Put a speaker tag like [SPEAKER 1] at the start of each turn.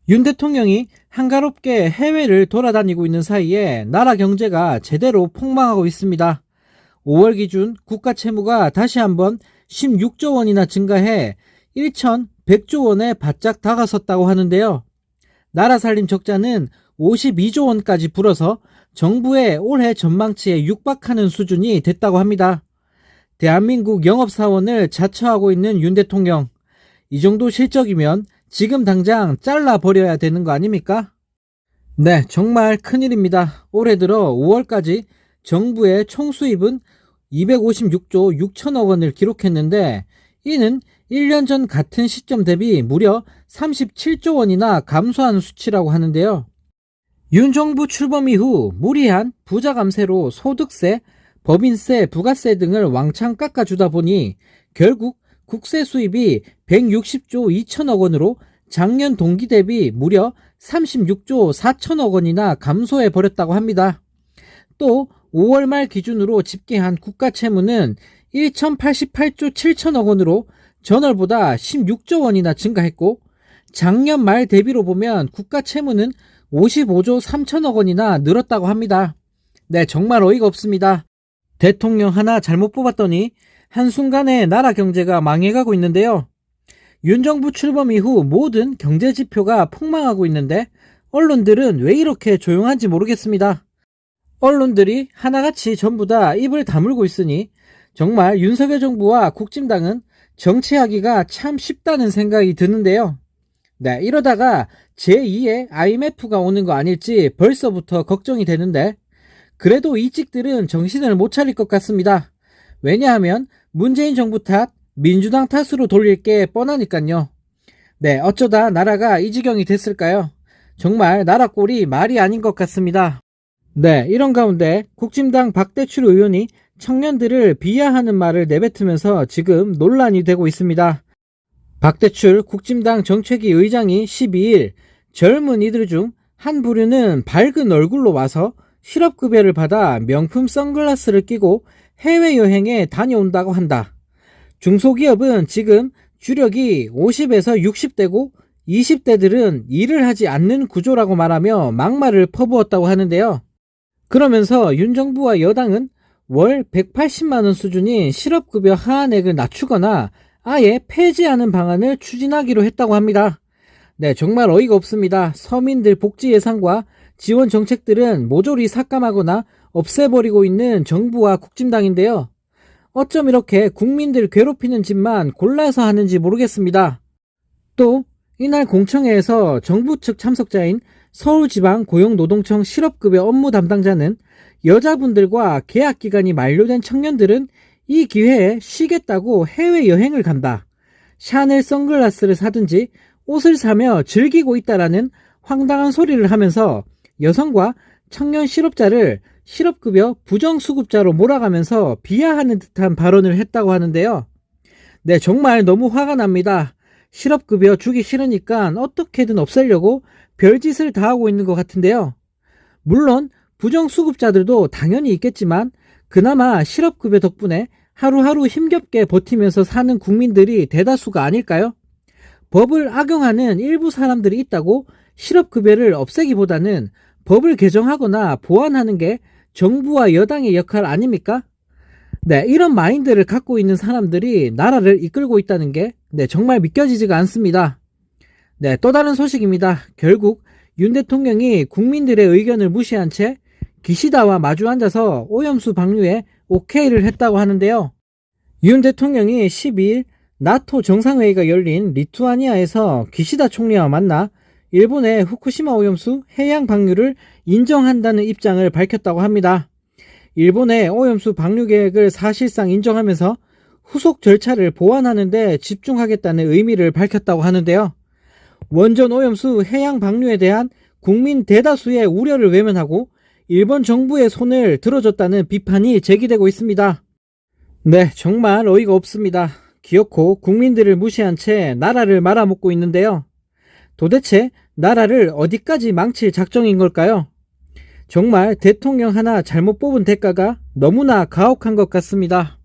[SPEAKER 1] 윤 대통령이 한가롭게 해외를 돌아다니고 있는 사이에 나라 경제가 제대로 폭망하고 있습니다. 5월 기준 국가 채무가 다시 한번 16조 원이나 증가해 1,100조 원에 바짝 다가섰다고 하는데요. 나라 살림 적자는 52조 원까지 불어서 정부의 올해 전망치에 육박하는 수준이 됐다고 합니다. 대한민국 영업사원을 자처하고 있는 윤 대통령, 이 정도 실적이면 지금 당장 잘라버려야 되는 거 아닙니까? 네, 정말 큰일입니다. 올해 들어 5월까지 정부의 총수입은 256조 6천억 원을 기록했는데, 이는 1년 전 같은 시점 대비 무려 37조 원이나 감소한 수치라고 하는데요. 윤 정부 출범 이후 무리한 부자 감세로 소득세, 법인세, 부가세 등을 왕창 깎아주다 보니 결국 국세 수입이 160조 2천억 원으로 작년 동기 대비 무려 36조 4천억 원이나 감소해버렸다고 합니다. 또 5월 말 기준으로 집계한 국가 채무는 1,088조 7천억 원으로 전월보다 16조 원이나 증가했고, 작년 말 대비로 보면 국가 채무는 55조 3천억 원이나 늘었다고 합니다. 네, 정말 어이가 없습니다. 대통령 하나 잘못 뽑았더니 한순간에 나라 경제가 망해가고 있는데요. 윤 정부 출범 이후 모든 경제 지표가 폭망하고 있는데 언론들은 왜 이렇게 조용한지 모르겠습니다. 언론들이 하나같이 전부 다 입을 다물고 있으니 정말 윤석열 정부와 국진당은 정치하기가 참 쉽다는 생각이 드는데요. 네, 이러다가 제2의 IMF가 오는 거 아닐지 벌써부터 걱정이 되는데, 그래도 이 찍들은 정신을 못 차릴 것 같습니다. 왜냐하면 문재인 정부 탓, 민주당 탓으로 돌릴 게 뻔하니까요. 네, 어쩌다 나라가 이 지경이 됐을까요? 정말 나라 꼴이 말이 아닌 것 같습니다. 네, 이런 가운데 국진당 박대출 의원이 청년들을 비하하는 말을 내뱉으면서 지금 논란이 되고 있습니다. 박대출 국진당 정책위 의장이 12일 젊은 이들 중 한 부류는 밝은 얼굴로 와서 실업급여를 받아 명품 선글라스를 끼고 해외여행에 다녀온다고 한다. 중소기업은 지금 주력이 50에서 60대고 20대들은 일을 하지 않는 구조라고 말하며 막말을 퍼부었다고 하는데요. 그러면서 윤 정부와 여당은 월 180만원 수준인 실업급여 하한액을 낮추거나 아예 폐지하는 방안을 추진하기로 했다고 합니다. 네, 정말 어이가 없습니다. 서민들 복지 예산과 지원 정책들은 모조리 삭감하거나 없애버리고 있는 정부와 국진당인데요. 어쩜 이렇게 국민들 괴롭히는 짓만 골라서 하는지 모르겠습니다. 또 이날 공청회에서 정부 측 참석자인 서울지방고용노동청 실업급여 업무 담당자는 여자분들과 계약기간이 만료된 청년들은 이 기회에 쉬겠다고 해외여행을 간다. 샤넬 선글라스를 사든지 옷을 사며 즐기고 있다라는 황당한 소리를 하면서 여성과 청년 실업자를 실업급여 부정수급자로 몰아가면서 비하하는 듯한 발언을 했다고 하는데요. 네, 정말 너무 화가 납니다. 실업급여 주기 싫으니까 어떻게든 없애려고 별짓을 다 하고 있는 것 같은데요. 물론 부정수급자들도 당연히 있겠지만 그나마 실업급여 덕분에 하루하루 힘겹게 버티면서 사는 국민들이 대다수가 아닐까요? 법을 악용하는 일부 사람들이 있다고 실업급여를 없애기보다는 법을 개정하거나 보완하는 게 정부와 여당의 역할 아닙니까? 네, 이런 마인드를 갖고 있는 사람들이 나라를 이끌고 있다는 게 정말 믿겨지지가 않습니다. 네, 또 다른 소식입니다. 결국 윤 대통령이 국민들의 의견을 무시한 채 기시다와 마주 앉아서 오염수 방류에 오케이를 했다고 하는데요. 윤 대통령이 12일 나토 정상회의가 열린 리투아니아에서 기시다 총리와 만나 일본의 후쿠시마 오염수 해양 방류를 인정한다는 입장을 밝혔다고 합니다. 일본의 오염수 방류 계획을 사실상 인정하면서 후속 절차를 보완하는 데 집중하겠다는 의미를 밝혔다고 하는데요. 원전 오염수 해양 방류에 대한 국민 대다수의 우려를 외면하고 일본 정부의 손을 들어줬다는 비판이 제기되고 있습니다. 네, 정말 어이가 없습니다. 기어코 국민들을 무시한 채 나라를 말아먹고 있는데요. 도대체 나라를 어디까지 망칠 작정인 걸까요? 정말 대통령 하나 잘못 뽑은 대가가 너무나 가혹한 것 같습니다.